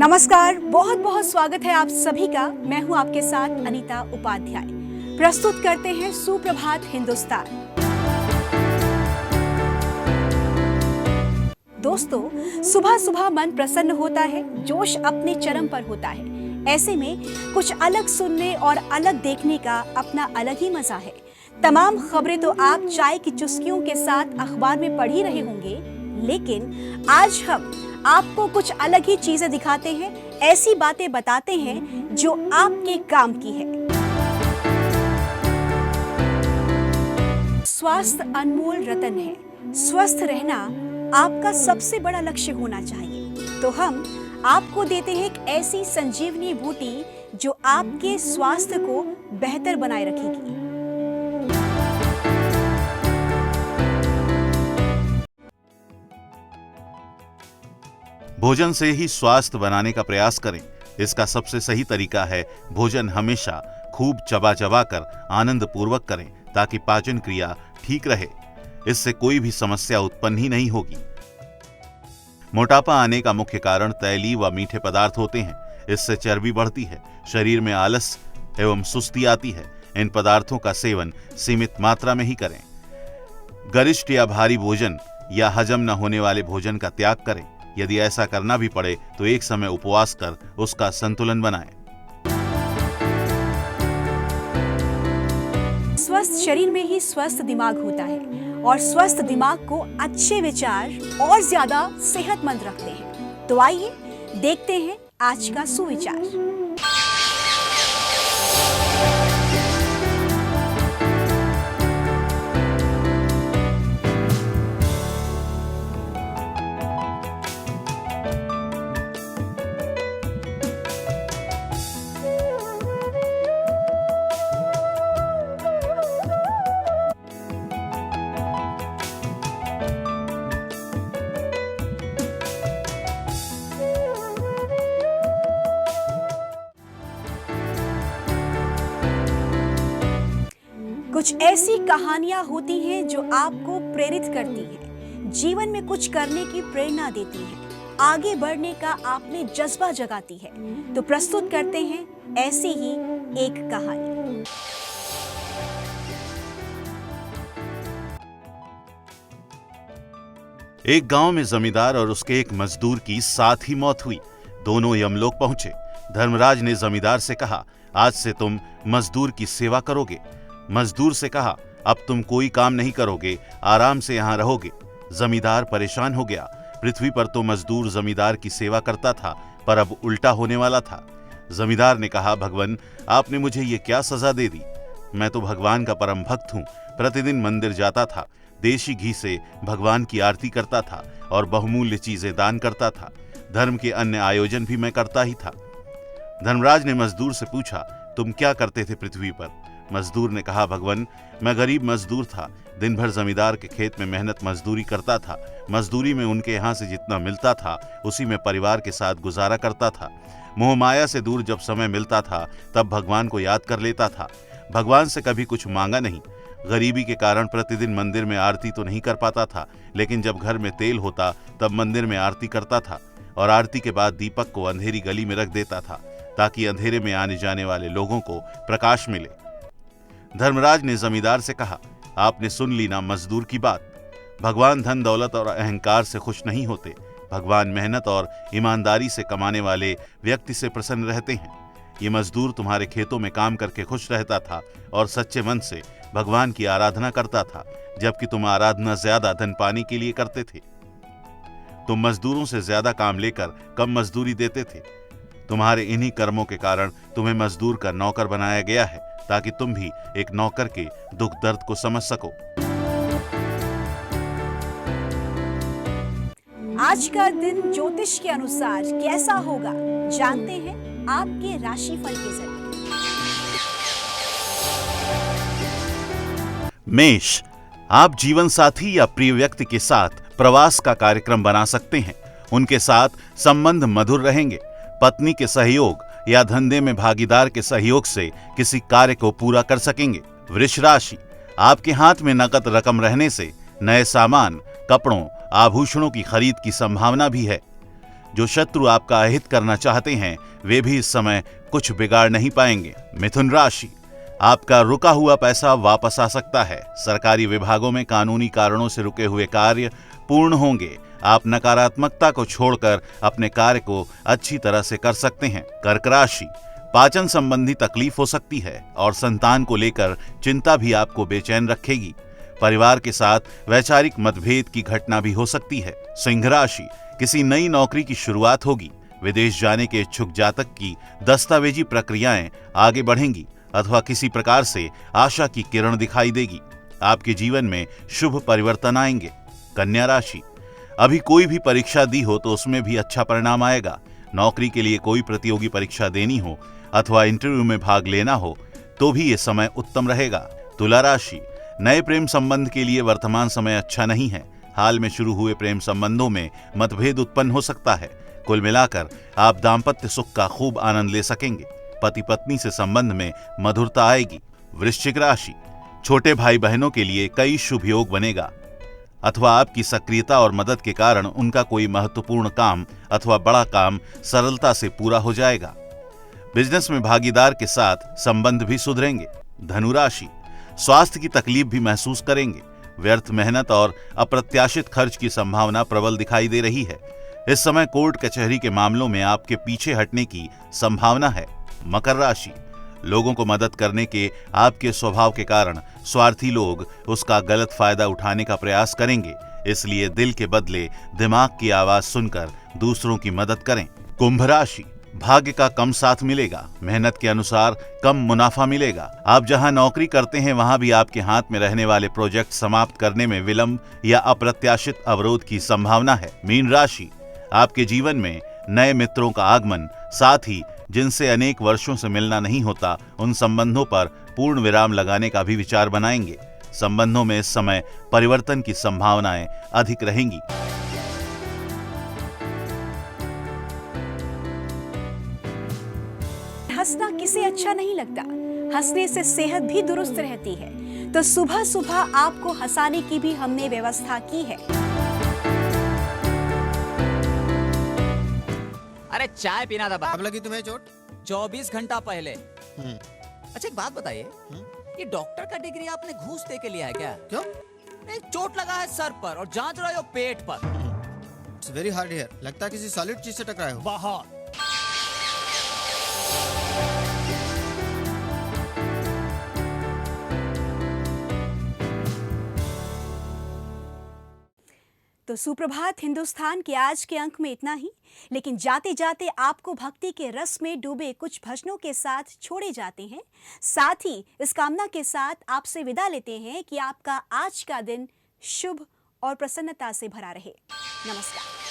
नमस्कार, बहुत बहुत स्वागत है आप सभी का। मैं हूं आपके साथ अनीता उपाध्याय। प्रस्तुत करते हैं सुप्रभात हिंदुस्तान। दोस्तों, सुबह सुबह मन प्रसन्न होता है, जोश अपने चरम पर होता है। ऐसे में कुछ अलग सुनने और अलग देखने का अपना अलग ही मजा है। तमाम खबरें तो आप चाय की चुस्कियों के साथ अखबार में पढ़ ही रहे होंगे, लेकिन आज हम आपको कुछ अलग ही चीजें दिखाते हैं, ऐसी बातें बताते हैं जो आपके काम की है। स्वास्थ्य अनमोल रतन है। स्वस्थ रहना आपका सबसे बड़ा लक्ष्य होना चाहिए। तो हम आपको देते हैं एक ऐसी संजीवनी बूटी जो आपके स्वास्थ्य को बेहतर बनाए रखेगी। भोजन से ही स्वास्थ्य बनाने का प्रयास करें। इसका सबसे सही तरीका है भोजन हमेशा खूब चबा चबा कर आनंद पूर्वक करें, ताकि पाचन क्रिया ठीक रहे। इससे कोई भी समस्या उत्पन्न ही नहीं होगी। मोटापा आने का मुख्य कारण तैलीय व मीठे पदार्थ होते हैं। इससे चर्बी बढ़ती है, शरीर में आलस एवं सुस्ती आती है। इन पदार्थों का सेवन सीमित मात्रा में ही करें। गरिष्ठ या भारी भोजन या हजम न होने वाले भोजन का त्याग करें। यदि ऐसा करना भी पड़े तो एक समय उपवास कर उसका संतुलन बनाएं। स्वस्थ शरीर में ही स्वस्थ दिमाग होता है, और स्वस्थ दिमाग को अच्छे विचार और ज्यादा सेहतमंद रखते हैं। तो आइए देखते हैं आज का सुविचार। कुछ ऐसी कहानियां होती हैं जो आपको प्रेरित करती हैं, जीवन में कुछ करने की प्रेरणा देती हैं, आगे बढ़ने का आप में जज्बा जगाती है। तो प्रस्तुत करते हैं ऐसी ही एक कहानी। एक गांव में जमींदार और उसके एक मजदूर की साथ ही मौत हुई। दोनों यमलोक पहुंचे। धर्मराज ने जमींदार से कहा, आज से तुम मजदूर की सेवा करोगे। मजदूर से कहा, अब तुम कोई काम नहीं करोगे, आराम से यहाँ रहोगे। जमींदार परेशान हो गया। पृथ्वी पर तो मजदूर जमींदार की सेवा करता था, पर अब उल्टा होने वाला था। जमींदार ने कहा, भगवान, आपने मुझे ये क्या सजा दे दी? मैं तो भगवान का परम भक्त हूँ। प्रतिदिन मंदिर जाता था, देशी घी से भगवान की आरती करता था और बहुमूल्य चीजें दान करता था। धर्म के अन्य आयोजन भी मैं करता ही था। धर्मराज ने मजदूर से पूछा, तुम क्या करते थे पृथ्वी पर? मजदूर ने कहा, भगवान, मैं गरीब मजदूर था। दिन भर जमींदार के खेत में मेहनत मजदूरी करता था। मजदूरी में उनके यहाँ से जितना मिलता था उसी में परिवार के साथ गुजारा करता था। मोह माया से दूर जब समय मिलता था तब भगवान को याद कर लेता था। भगवान से कभी कुछ मांगा नहीं। गरीबी के कारण प्रतिदिन मंदिर में आरती तो नहीं कर पाता था, लेकिन जब घर में तेल होता तब मंदिर में आरती करता था, और आरती के बाद दीपक को अंधेरी गली में रख देता था, ताकि अंधेरे में आने जाने वाले लोगों को प्रकाश मिले। धर्मराज ने जमींदार से कहा, आपने सुन ली ना मजदूर की बात। भगवान धन दौलत और अहंकार से खुश नहीं होते। भगवान मेहनत और ईमानदारी से कमाने वाले व्यक्ति से प्रसन्न रहते हैं। ये मजदूर तुम्हारे खेतों में काम करके खुश रहता था और सच्चे मन से भगवान की आराधना करता था, जबकि तुम आराधना ज्यादा धन पाने के लिए करते थे। तुम मजदूरों से ज्यादा काम लेकर कम मजदूरी देते थे। तुम्हारे इन्हीं कर्मों के कारण तुम्हें मजदूर का नौकर बनाया गया है, ताकि तुम भी एक नौकर के दुख दर्द को समझ सको। आज का दिन ज्योतिष के अनुसार कैसा होगा, जानते हैं आपके राशिफल के जरिए। मेष, आप जीवन साथी या प्रिय व्यक्ति के साथ प्रवास का कार्यक्रम बना सकते हैं। उनके साथ संबंध मधुर रहेंगे। पत्नी के सहयोग या धंधे में भागीदार के सहयोग से किसी कार्य को पूरा कर सकेंगे। वृष राशि, आपके हाथ में नकद रकम रहने से नए सामान, कपड़ों, आभूषणों की खरीद की संभावना भी है। जो शत्रु आपका अहित करना चाहते हैं वे भी इस समय कुछ बिगाड़ नहीं पाएंगे। मिथुन राशि, आपका रुका हुआ पैसा वापस आ सकता है। सरकारी विभागों में कानूनी कारणों से रुके हुए कार्य पूर्ण होंगे। आप नकारात्मकता को छोड़कर अपने कार्य को अच्छी तरह से कर सकते हैं। कर्क राशि, पाचन संबंधी तकलीफ हो सकती है और संतान को लेकर चिंता भी आपको बेचैन रखेगी। परिवार के साथ वैचारिक मतभेद की घटना भी हो सकती है। सिंह राशि, किसी नई नौकरी की शुरुआत होगी। विदेश जाने के इच्छुक जातक की दस्तावेजी प्रक्रियाएं आगे बढ़ेंगी अथवा किसी प्रकार से आशा की किरण दिखाई देगी। आपके जीवन में शुभ परिवर्तन आएंगे। कन्या राशि, अभी कोई भी परीक्षा दी हो तो उसमें भी अच्छा परिणाम आएगा। नौकरी के लिए कोई प्रतियोगी परीक्षा देनी हो अथवा इंटरव्यू में भाग लेना हो तो भी ये समय उत्तम रहेगा। तुला राशि, नए प्रेम संबंध के लिए वर्तमान समय अच्छा नहीं है। हाल में शुरू हुए प्रेम संबंधों में मतभेद उत्पन्न हो सकता है। कुल मिलाकर आप दाम्पत्य सुख का खूब आनंद ले सकेंगे। पति पत्नी से संबंध में मधुरता आएगी। वृश्चिक राशि, छोटे भाई बहनों के लिए कई शुभ योग बनेगा अथवा आपकी सक्रियता और मदद के कारण उनका कोई महत्वपूर्ण काम अथवा बड़ा काम सरलता से पूरा हो जाएगा। बिजनेस में भागीदार के साथ संबंध भी सुधरेंगे। धनु राशि, स्वास्थ्य की तकलीफ भी महसूस करेंगे। व्यर्थ मेहनत और अप्रत्याशित खर्च की संभावना प्रबल दिखाई दे रही है। इस समय कोर्ट कचहरी के मामलों में आपके पीछे हटने की संभावना है। मकर राशि, लोगों को मदद करने के आपके स्वभाव के कारण स्वार्थी लोग उसका गलत फायदा उठाने का प्रयास करेंगे, इसलिए दिल के बदले दिमाग की आवाज सुनकर दूसरों की मदद करें। कुंभ राशि, भाग्य का कम साथ मिलेगा। मेहनत के अनुसार कम मुनाफा मिलेगा। आप जहां नौकरी करते हैं वहां भी आपके हाथ में रहने वाले प्रोजेक्ट समाप्त करने में विलंब या अप्रत्याशित अवरोध की संभावना है। मीन राशि, आपके जीवन में नए मित्रों का आगमन, साथ ही जिनसे अनेक वर्षों से मिलना नहीं होता उन संबंधों पर पूर्ण विराम लगाने का भी विचार बनाएंगे। संबंधों में इस समय परिवर्तन की संभावनाएं अधिक रहेंगी। हंसना किसे अच्छा नहीं लगता। हंसने से सेहत भी दुरुस्त रहती है। तो सुबह सुबह आपको हंसाने की भी हमने व्यवस्था की है। अरे चाय पीना था कब लगी तुम्हें चोट? 24 घंटा पहले। अच्छा एक बात बताइए, ये डॉक्टर का डिग्री आपने घूस दे के लिया है क्या? क्यों? एक चोट लगा है सर पर और जांच रहे हो पेट पर। It's very hard here. लगता है किसी सॉलिड चीज से टकराए हो। बहुत। तो सुप्रभात हिंदुस्तान के आज के अंक में इतना ही। लेकिन जाते जाते आपको भक्ति के रस में डूबे कुछ भजनों के साथ छोड़े जाते हैं। साथ ही इस कामना के साथ आपसे विदा लेते हैं कि आपका आज का दिन शुभ और प्रसन्नता से भरा रहे। नमस्कार।